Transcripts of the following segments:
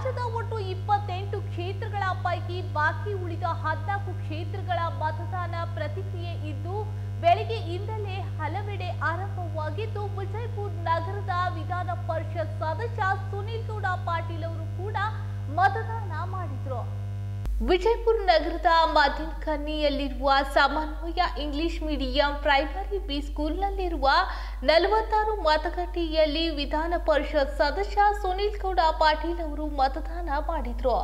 ರಾಜ್ಯದ ಒಟ್ಟು 28 ಕ್ಷೇತ್ರಗಳ ಪೈಕಿ ಬಾಕಿ ಉಳಿದ 14 ಕ್ಷೇತ್ರಗಳ ಮತದಾನ ಪ್ರಕ್ರಿಯೆ ಇದ್ದು ಬೆಳಗ್ಗೆಯಿಂದಲೇ ಹಲವೆಡೆ ಆರಂಭವಾಗಿದ್ದು ವಿಜಯಪುರ ನಗರದ ವಿಧಾನ ಪರಿಷತ್ ಸದಸ್ಯ ಸುನೀಲ್ ಗೌಡ ಪಾಟೀಲ್ ಅವರು ಕೂಡ ಮತದಾನ ಮಾಡಿದರು. ವಿಜಯಪುರ ನಗರದ ಮದಿನಕನ್ನಿಯಲ್ಲಿರುವ ಸಮನ್ವಯ ಇಂಗ್ಲಿಷ್ ಮೀಡಿಯಂ ಪ್ರೈಮರಿ ಬಿ ಸ್ಕೂಲ್ನಲ್ಲಿರುವ 46 ಮತಗಟ್ಟೆಯಲ್ಲಿ ವಿಧಾನ ಪರಿಷತ್ ಸದಸ್ಯ ಸುನೀಲ್ ಗೌಡ ಪಾಟೀಲ್ ಅವರು ಮತದಾನ ಮಾಡಿದರು.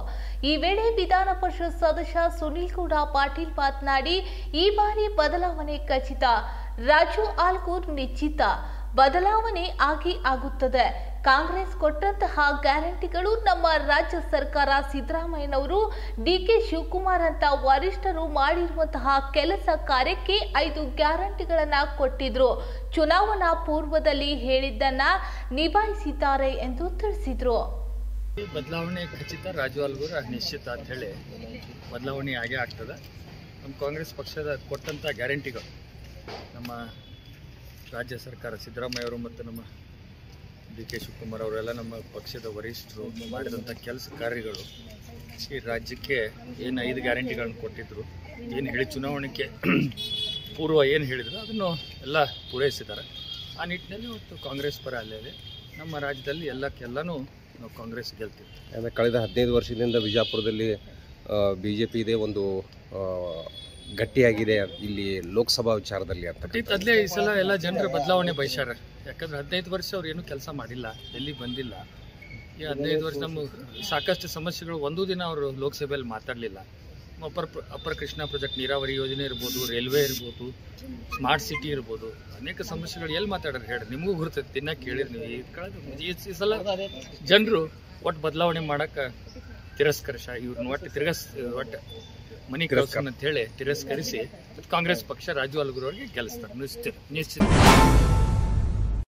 ಈ ವೇಳೆ ವಿಧಾನ ಪರಿಷತ್ ಸದಸ್ಯ ಸುನೀಲ್ ಗೌಡ ಪಾಟೀಲ್ ಮಾತನಾಡಿ, ಈ ಬಾರಿ ಬದಲಾವಣೆ ಖಚಿತ, ರಾಜು ಆಲ್ಗೂರ್ ನಿಶ್ಚಿತ, ಬದಲಾವಣೆ ಆಗುತ್ತದೆ. ಕಾಂಗ್ರೆಸ್ ಕೊಟ್ಟಂತಹ ಗ್ಯಾರಂಟಿಗಳು ನಮ್ಮ ರಾಜ್ಯ ಸರ್ಕಾರ ಸಿದ್ದರಾಮಯ್ಯನವರು ಡಿಕೆ ಶಿವಕುಮಾರ್ ಅಂತ ವರಿಷ್ಠರು ಮಾಡಿರುವಂತಹ ಕೆಲಸ ಕಾರ್ಯಕ್ಕೆ 5 ಗ್ಯಾರಂಟಿಗಳನ್ನ ಕೊಟ್ಟಿದ್ರು. ಚುನಾವಣಾ ಪೂರ್ವದಲ್ಲಿ ಹೇಳಿದ್ದನ್ನ ನಿಭಾಯಿಸಿದ್ದಾರೆ ಎಂದು ತಿಳಿಸಿದ್ರು. ಬದಲಾವಣೆ ಖಚಿತ, ರಾಜು ಆಲ್ಗೂರ್ ನಿಶ್ಚಿತ ಅಂತ ಹೇಳಿ ಬದಲಾವಣೆ ಆಗೇ ಆಗ್ತದೆ. ನಮ್ಮ ಕಾಂಗ್ರೆಸ್ ಪಕ್ಷದ ಕೊಟ್ಟಂಥ ಗ್ಯಾರಂಟಿಗಳು ನಮ್ಮ ರಾಜ್ಯ ಸರ್ಕಾರ ಸಿದ್ದರಾಮಯ್ಯ ಅವರು ಮತ್ತು ನಮ್ಮ ಡಿ ಕೆ ಶಿವಕುಮಾರ್ ಅವರೆಲ್ಲ ನಮ್ಮ ಪಕ್ಷದ ವರಿಷ್ಠರು ಮಾಡಿದಂಥ ಕೆಲಸ ಕಾರ್ಯಗಳು ಈ ರಾಜ್ಯಕ್ಕೆ ಏನು 5 ಗ್ಯಾರಂಟಿಗಳನ್ನು ಕೊಟ್ಟಿದ್ದರು, ಏನು ಹೇಳಿ ಚುನಾವಣೆಗೆ ಪೂರ್ವ ಏನು ಹೇಳಿದ್ರು ಅದನ್ನು ಎಲ್ಲ ಪೂರೈಸಿದ್ದಾರೆ. ಆ ನಿಟ್ಟಿನಲ್ಲಿ ಇವತ್ತು ಕಾಂಗ್ರೆಸ್ ಪರ ಅಲ್ಲದೆ ನಮ್ಮ ರಾಜ್ಯದಲ್ಲಿ ಎಲ್ಲನೂ ನಾವು ಕಾಂಗ್ರೆಸ್ ಗೆಲ್ತೀವಿ. ಕಳೆದ 15 ವರ್ಷದಿಂದ ವಿಜಯಪುರದಲ್ಲಿ BJP ಇದೆ ಒಂದು ಗಟ್ಟಿಯಾಗಿದೆ ಇಲ್ಲಿ ಲೋಕಸಭಾ ವಿಚಾರದಲ್ಲಿ ಅಂತ. ಅದೇ ಈ ಸಲ ಎಲ್ಲ ಜನರ ಬದಲಾವಣೆ ಬಯಸ್ಯಾರ. ಯಾಕಂದ್ರೆ 15 ವರ್ಷ ಅವ್ರು ಏನೂ ಕೆಲಸ ಮಾಡಿಲ್ಲ, ಎಲ್ಲಿ ಬಂದಿಲ್ಲ. ಈ 15 ವರ್ಷ ನಮ್ಮ ಸಾಕಷ್ಟು ಸಮಸ್ಯೆಗಳು ಒಂದೂ ದಿನ ಅವರು ಲೋಕಸಭೆಯಲ್ಲಿ ಮಾತಾಡಲಿಲ್ಲ. ಅಪ್ಪರ್ ಕೃಷ್ಣ ಪ್ರಾಜೆಕ್ಟ್ ನೀರಾವರಿ ಯೋಜನೆ ಇರ್ಬೋದು, ರೈಲ್ವೆ ಇರ್ಬೋದು, ಸ್ಮಾರ್ಟ್ ಸಿಟಿ ಇರ್ಬೋದು, ಅನೇಕ ಸಮಸ್ಯೆಗಳು ಎಲ್ಲಿ ಮಾತಾಡೋರು ಹೇಳಿ, ನಿಮಗೂ ಗುರ್ತೈತೆ, ತಿನ್ನಕ್ಕೆ ಕೇಳಿರಿ ನೀವು. ಈ ಸಲ ಜನರು ಒಟ್ಟು ಬದಲಾವಣೆ ಮಾಡೋಕ್ಕೆ ಇವ್ರನ್ನ ಒಟ್ಟು ಮನಿ ಕಳ್ಸೋಣ ಅಂತ ಹೇಳಿ ತಿರಸ್ಕರಿಸಿ ಕಾಂಗ್ರೆಸ್ ಪಕ್ಷ ರಾಜು ಆಲ್ಗೂರ್ ಅವರಿಗೆ ಗೆಲ್ಲಿಸ್ತಾರೆ ನಿಶ್ಚಿತ.